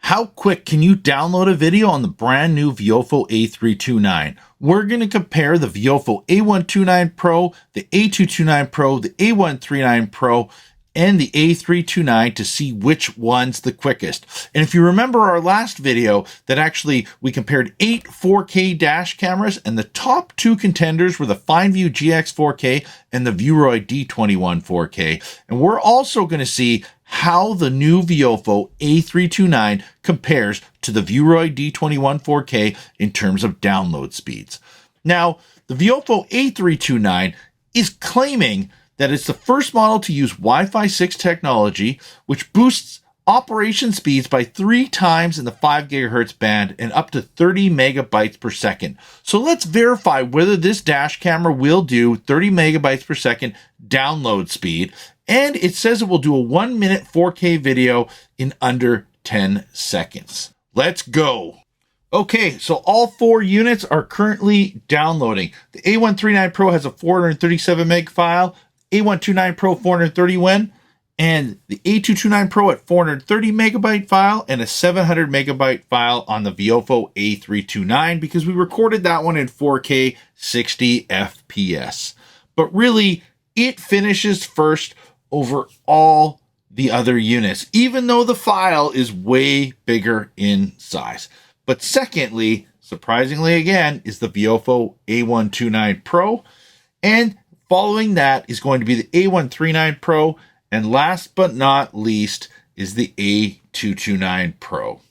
How quick can you download a video on the brand new Viofo A329? We're going to compare the Viofo A129 Pro, the A229 Pro, the A139 Pro, and the A329 to see which one's the quickest. And if you remember our last video that actually we compared 8 4K dash cameras, and the top two contenders were the FineView GX 4K and the Vioroid D21 4K. And we're also going to see how the new Viofo A329 compares to the Vioroid D21 4K in terms of download speeds. Now, the Viofo A329 is claiming that it's the first model to use Wi-Fi 6 technology, which boosts operation speeds by 3 times in the 5 GHz band and up to 30 megabytes per second. So let's verify whether this dash camera will do 30 megabytes per second download speed. And it says it will do a 1-minute 4K video in under 10 seconds. Let's go. Okay, so all 4 units are currently downloading. The A139 Pro has a 437 meg file, A129 Pro 430 WIN, and the A229 Pro at 430 megabyte file and a 700 megabyte file on the Viofo A329 because we recorded that one in 4K 60 FPS. But really, it finishes first over all the other units, even though the file is way bigger in size. But secondly, surprisingly again, is the Viofo A129 Pro, and following that is going to be the A139 Pro, and last but not least is the A229 Pro.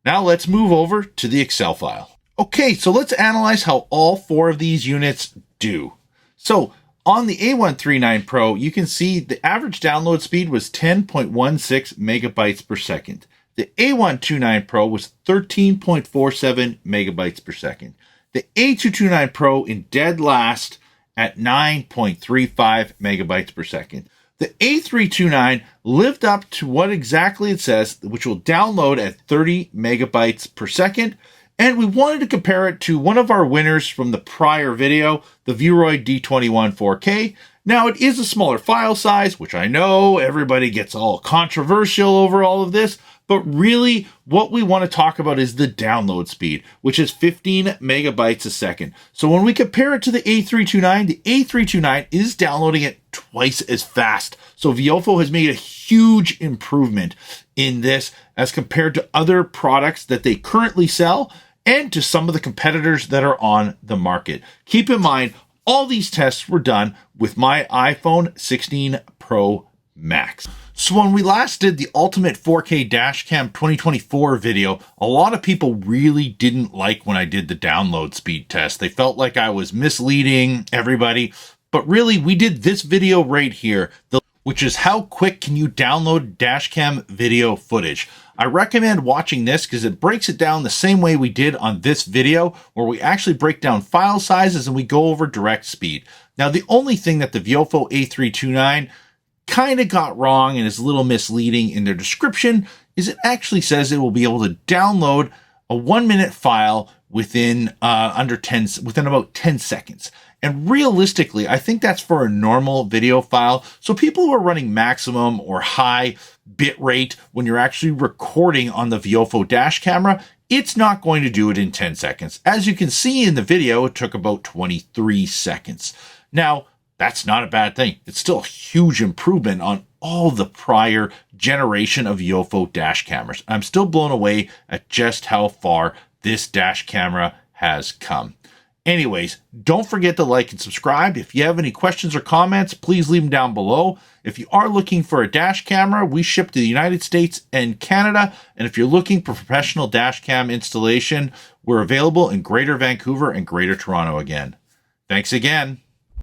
Now let's move over to the Excel file. Okay, so let's analyze how all 4 of these units do. So on the A139 Pro, you can see the average download speed was 10.16 megabytes per second. The A129 Pro was 13.47 megabytes per second. The A229 Pro in dead last at 9.35 megabytes per second. The A329 lived up to what exactly it says, which will download at 30 megabytes per second. And we wanted to compare it to one of our winners from the prior video, the Vioroid D21 4K. Now, it is a smaller file size, which I know everybody gets all controversial over all of this, but really what we want to talk about is the download speed, which is 15 megabytes a second. So when we compare it to the A329, the A329 is downloading it twice as fast. So Viofo has made a huge improvement in this as compared to other products that they currently sell and to some of the competitors that are on the market. Keep in mind, all these tests were done with my iPhone 16 Pro Max. So when we last did the Ultimate 4K Dashcam 2024 video, a lot of people really didn't like when I did the download speed test. They felt like I was misleading everybody. But really, we did this video right here, which is how quick can you download dashcam video footage. I recommend watching this because it breaks it down the same way we did on this video, where we actually break down file sizes and we go over direct speed. Now, the only thing that the Viofo A329 kind of got wrong and is a little misleading in their description is it actually says it will be able to download a 1-minute file within about 10 seconds. And realistically, I think that's for a normal video file. So people who are running maximum or high bit rate when you're actually recording on the Viofo dash camera, it's not going to do it in 10 seconds. As you can see in the video, it took about 23 seconds. Now, that's not a bad thing. It's still a huge improvement on all the prior generation of Viofo dash cameras. I'm still blown away at just how far this dash camera has come. Anyways, don't forget to like and subscribe. If you have any questions or comments, please leave them down below. If you are looking for a dash camera, we ship to the United States and Canada. And if you're looking for professional dash cam installation, we're available in Greater Vancouver and Greater Toronto again. Thanks again.